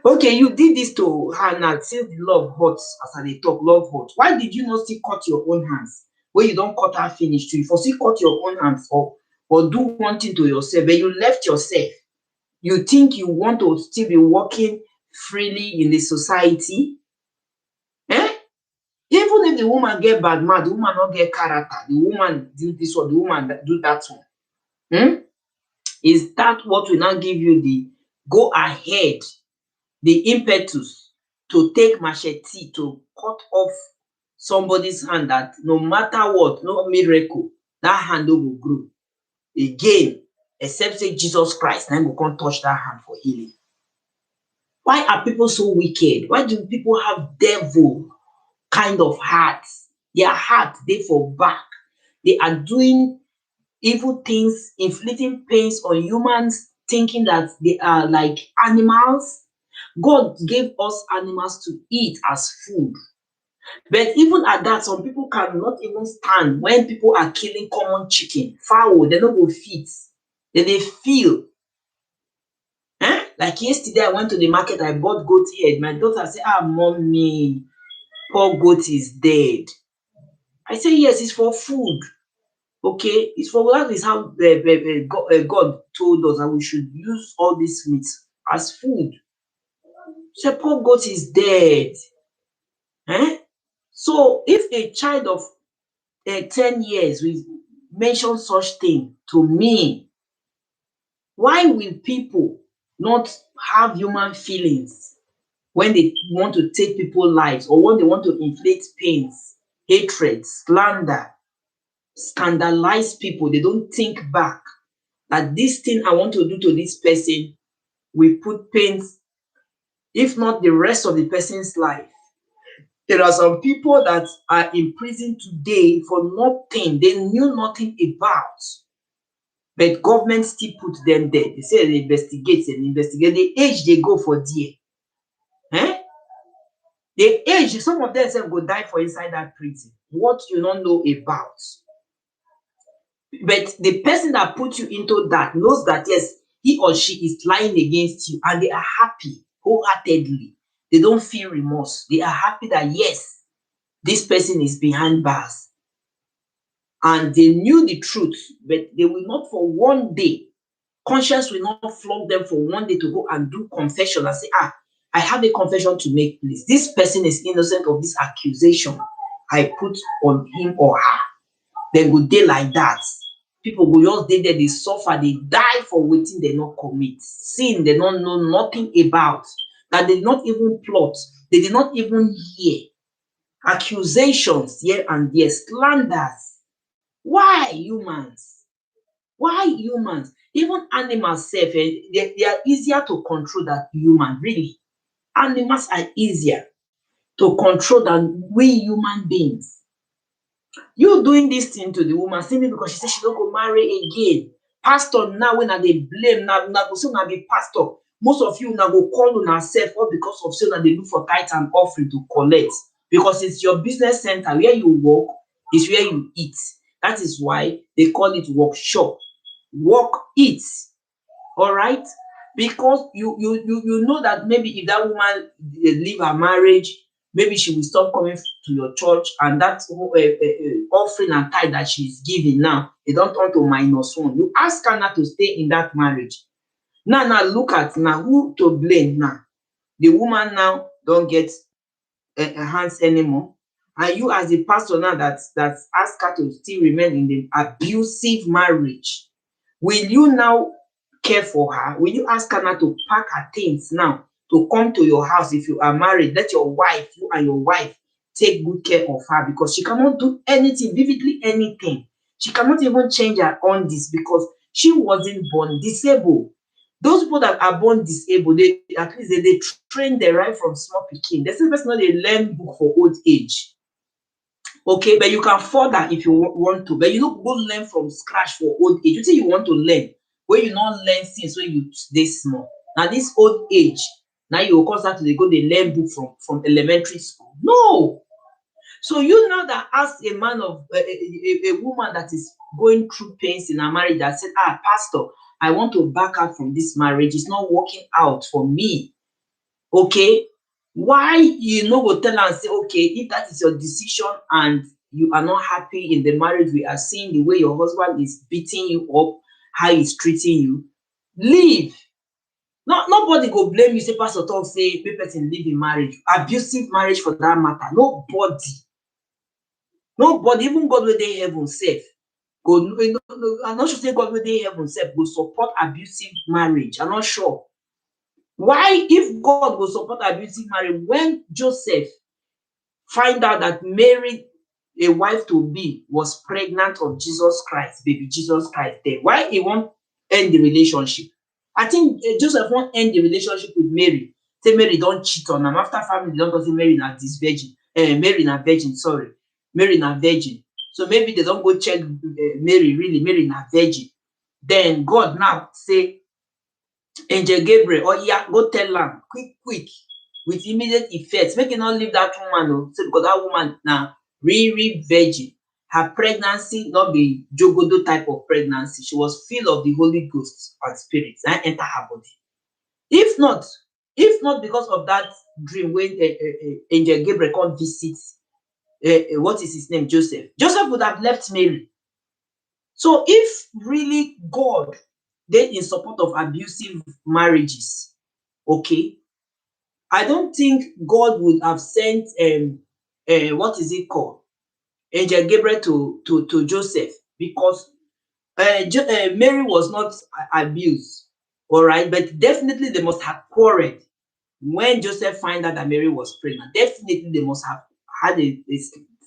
Okay, you did this to her now, since the love hot, as I dey talk, love hot. Why did you not still cut your own hands? When you don't cut her finish too, you for still cut your own hands or do one thing to yourself, but you left yourself. You think you want to still be walking freely in the society? Even if the woman get bad mouth, the woman not get character, the woman do this or the woman do that one. Is that what will now give you the go ahead, the impetus to take machete to cut off somebody's hand that no matter what, no miracle, that hand no go grow again, except say Jesus Christ na go come touch that hand for healing? Why are people so wicked? Why do people have devil kind of hearts? Their heart dey for back. They are doing evil things, inflicting pains on humans, thinking that they are like animals. God gave us animals to eat as food. But even at that, some people cannot even stand when people are killing common chicken, fowl, they no go fit. They feel. Like yesterday, I went to the market, I bought goat head. My daughter said, mommy, poor goat is dead. I say, yes, it's for food. Okay, it's for that is how God told us that we should use all this meat as food. Say, poor goat is dead. So if a child of 10 years will mention such thing to me, why will people not have human feelings when they want to take people's lives or when they want to inflict pains, hatred, slander, scandalize people? They don't think back that this thing I want to do to this person will put pains, if not the rest of the person's life. There are some people that are in prison today for nothing they knew nothing about, but government still put them there. They say they investigate. The age they go for there. The age, some of them say go die for inside that prison. What you don't know about. But the person that put you into that knows that yes, he or she is lying against you, and they are happy wholeheartedly. They don't feel remorse. They are happy that yes, this person is behind bars. And they knew the truth, but they will not for one day, conscience will not flog them for one day to go and do confession and say, I have a confession to make, please. This person is innocent of this accusation I put on him or her. Then go dey like that. People go just dey there, they suffer, they die for wetin they not commit. Sin they don't know nothing about, that they not even plot, they did not even hear. Accusations here and there, slanders. Why humans? Why humans? Even animals sef, they are easier to control than human, really. Animals are easier to control than we human beings. You doing this thing to the woman simply because she said she don't go marry again. Pastor now when they blame, now go say una be pastor. Most of you now go call on herself all because of say that they look for tithe and offering to collect. Because it's your business center where you work, is where you eat. That is why they call it workshop. Work, eat. All right? Because you know that maybe if that woman leave her marriage, maybe she will stop coming to your church, and that offering and tithe that she's giving now, they don't turn to -1. You ask her not to stay in that marriage. Now look at now who to blame now. The woman now don't get hands anymore, and you as a pastor now that ask her to still remain in the abusive marriage. Will you now care for her? Will you ask her now to pack her things now to come to your house if you are married? Let your wife, you and your wife, take good care of her, because she cannot do anything, vividly anything. She cannot even change her undies because she wasn't born disabled. Those people that are born disabled, they at least they train them right from small pikin. The same person they learn book for old age. Okay, but you can further if you want to, but you don't go learn from scratch for old age. You think you want to learn where you not learn since when you dey small. Now this old age, now you go come start to dey go dey learn book from elementary school. No. So you now that ask a man of a woman that is going through pains in her marriage that said, pastor, I want to back out from this marriage. It's not working out for me. Okay, why you no go tell am say, okay, if that is your decision and you are not happy in the marriage, we are seeing the way your husband is beating you up, how he's treating you, leave. Nobody go blame you say pastor talk say make person leave in marriage, abusive marriage for that matter. Nobody, even God wey dey heaven sef go, I'm not sure say God wey dey heaven sef go support abusive marriage. I'm not sure. Why, if God will support abusive marriage, when Joseph find out that Mary, a wife to be, was pregnant of Jesus Christ, baby Jesus Christ, then why he won't end the relationship? I think Joseph won't end the relationship with Mary. Say Mary don't cheat on him. After family, don't say Mary na this virgin. Mary na virgin, sorry. Mary na virgin. So maybe they don't go check Mary, really, Mary na virgin. Then God now say, Angel Gabriel, go tell am quick with immediate effect, make e not leave that woman because that woman na real virgin. Her pregnancy not be jogodo type of pregnancy. She was filled of the Holy Ghost and Spirit and enter her body. If not because of that dream when Angel Gabriel come visit what is his name, Joseph would have left Mary. So if really God dey in support of abusive marriages, okay, I don't think God would have sent what is it called, Angel Gabriel to Joseph, because Mary was not abused, all right, but definitely they must have quarreled when Joseph find out that Mary was pregnant. Definitely they must have had a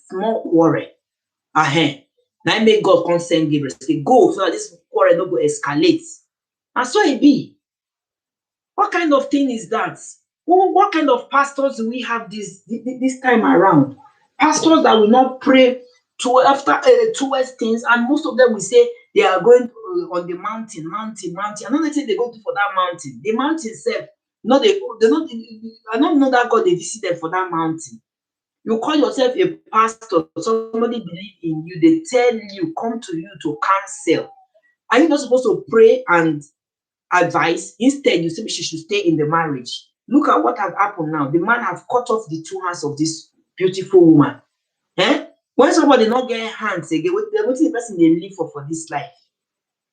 small quarrel. Now make God come send Gabriel say go so that this quarrel no go escalate. And so it be. What kind of thing is that? What kind of pastors do we have this time around? Pastors that will not pray towards things, and most of them will say they are going on the mountain. Another thing they go to for that mountain. The mountain itself, I don't know that God they visit them for that mountain. You call yourself a pastor, somebody believe in you, they tell you, come to you to counsel. Are you not supposed to pray and advise? Instead, you say she should stay in the marriage. Look at what has happened now. The man have cut off the two hands of this beautiful woman. Eh? When somebody not get hands again, what the person they live for this life?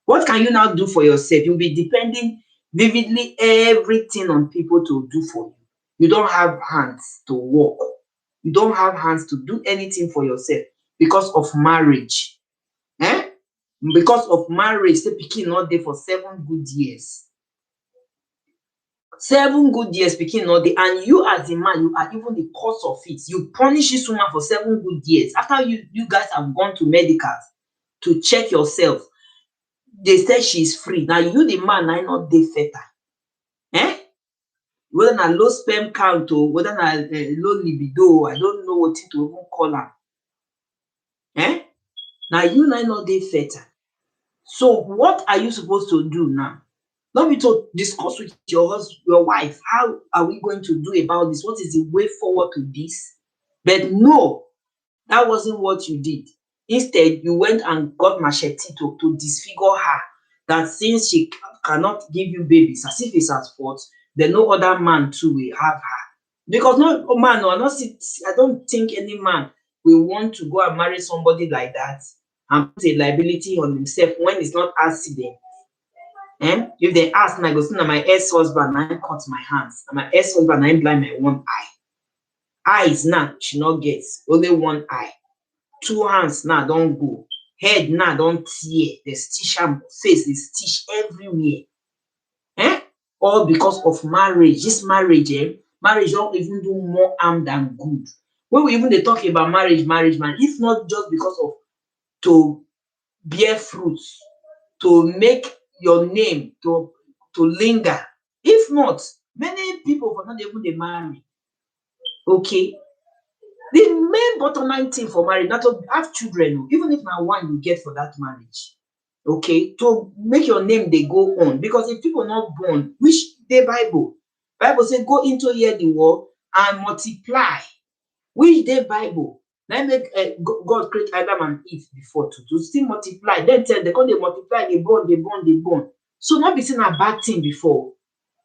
What can you now do for yourself? You'll be depending vividly everything on people to do for you. You don't have hands to walk. You don't have hands to do anything for yourself because of marriage. Eh? Because of marriage, the pikin not there for 7 good years. 7 good years pikin not there, and you as a man, you are even the cause of it. You punish this woman for 7 good years after you guys have gone to medicals to check yourself. They said she's free. Now you the man are not dey fertile. Eh? Whether na low sperm count or whether na low libido, I don't know what to even call am. Eh? Now you not dey fertile. So what are you supposed to do now? Not be to discuss with your husband, your wife, how are we going to do about this? What is the way forward to this? But no, that wasn't what you did. Instead, you went and got machete to disfigure her. That since she cannot give you babies, as if it's at fault, then no other man too will have her. Because no man, no, I don't think any man will want to go and marry somebody like that and put a liability on himself when it's not accident. If they ask, I go say, my ex-husband, I cut my hands. And my ex-husband, I blind my one eye. Eyes now, she not gets only one eye. 2 hands now don't go. Head now don't tear. The stitch face is stitch everywhere. All because of marriage. This marriage, marriage don't even do more harm than good. When we even they talk about marriage, if not just because of to bear fruits, to make your name to linger. If not, many people for not even they marry. Okay. The main bottom line thing for marriage, not to have children, even if now one you get for that marriage. Okay, to make your name they go on. Because if people not born, which the Bible say go into here the world and multiply. Which the Bible. Then make God create Adam and Eve before to still multiply. Then tell they come they multiply, they born. So not be seen a bad thing before.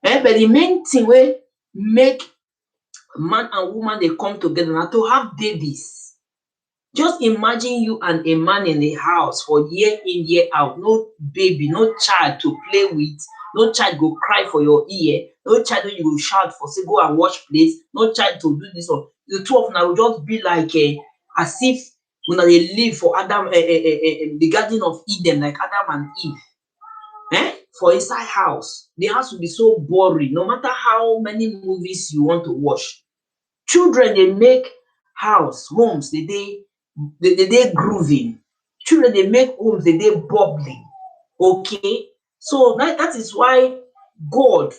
But the main thing where make man and woman they come together now to have babies. Just imagine you and a man in a house for year in, year out, no baby, no child to play with, no child go cry for your ear, no child you go shout for, say go and wash plates, no child to do this one. The two of them will just be like as if when they live for Adam, the Garden of Eden, like Adam and Eve. For inside house, the house will be so boring, no matter how many movies you want to watch. Children they make house, homes, they grooving. Children they make homes, they bubbling. Okay, so that is why God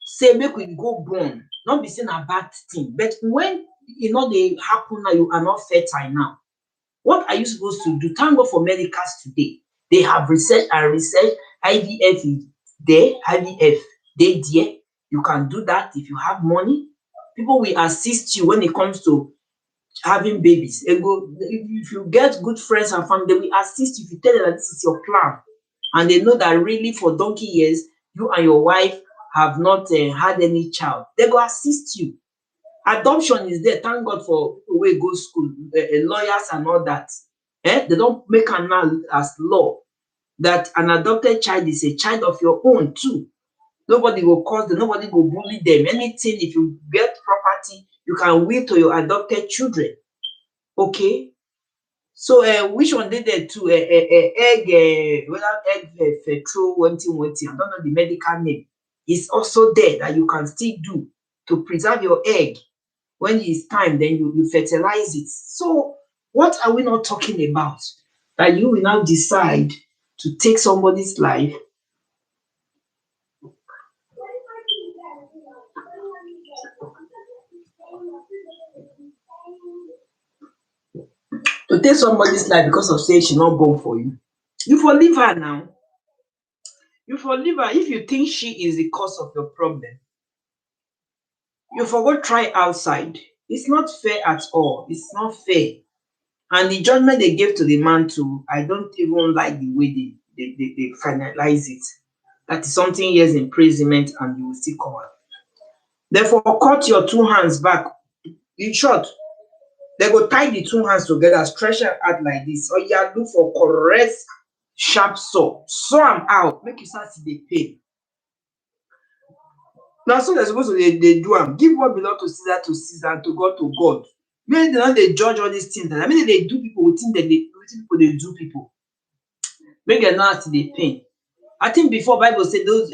say make we go born, not be saying a bad thing. But when they happen now, you are not fertile now. What are you supposed to do? Thank God for medicals today. They have research and research. IVF is there, IVF they there. You can do that if you have money. People will assist you when it comes to having babies. If you get good friends and family, they will assist you if you tell them that this is your plan. And they know that really for donkey years, you and your wife have not had any child. They go assist you. Adoption is there. Thank God for people wey go school, lawyers and all that. They don't make am now as law that an adopted child is a child of your own too. Nobody will cause them, nobody will bully them. Anything, if you get property, you can will to your adopted children. Okay. So which one did there too? Egg, whether egg throw one thing. I don't know the medical name. It's also there that you can still do to preserve your egg. When it's time, then you fertilize it. So what are we not talking about? That you will now decide to take somebody's life. To take somebody's life because of saying she not born for you. You for leave her now. You for leave her if you think she is the cause of your problem. You for go try outside. It's not fair at all. It's not fair. And the judgment they gave to the man too, I don't even like the way they finalize it. That is something years imprisonment and you will still come out. Therefore, cut your two hands back. In short, they go tie the two hands together, stretch am out like this. Or you look for correct sharp saw. Saw am out, make you start see the pain. Na so dem suppose to dey do am. Give what belong to Caesar and to God to God. Make dem no dey judge all these things. I mean, dey do people wetin people dey do people. Make dem know as e dey pain. I think before Bible say those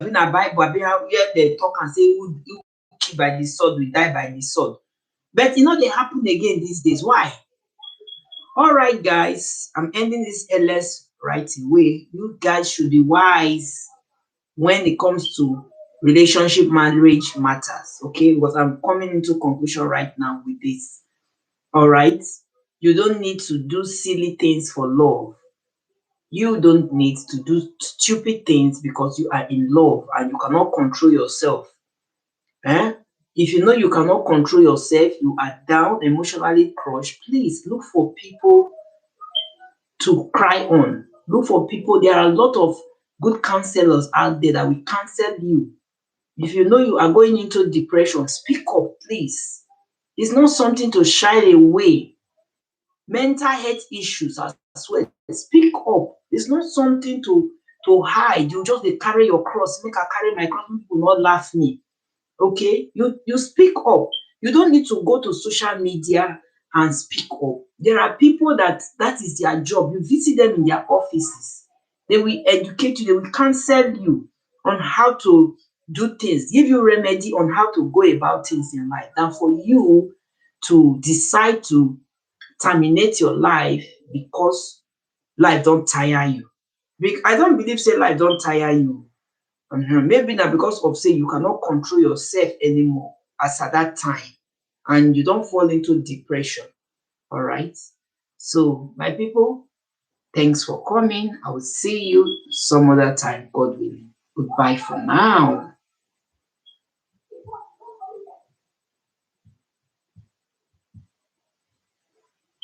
na Bible abi where dem talk am say who kill by the sword will die by the sword. But e no dey happen again these days. Why? All right, guys, I'm ending this LS right away. You guys should be wise when it comes to relationship marriage matters, okay? Because I'm coming into conclusion right now with this. All right, you don't need to do silly things for love. You don't need to do stupid things because you are in love and you cannot control yourself. If you know you cannot control yourself, you are down, emotionally crushed, please look for people to cry on. Look for people. There are a lot of good counselors out there that will counsel you. If you know you are going into depression, speak up, please. It's not something to shy away. Mental health issues as well, speak up. It's not something to hide. You just dey carry your cross, make I carry my cross, make people not laugh me. Okay, you speak up. You don't need to go to social media and speak up. There are people that is their job. You visit them in their offices. They will educate you. They will counsel you on how to do things, give you remedy on how to go about things in life, than for you to decide to terminate your life because life don tire you. I don't believe say life don tire you. Maybe na because of say you cannot control yourself anymore as at that time and you don fall into depression. All right. So my people, thanks for coming. I will see you some other time, God willing. Goodbye for now.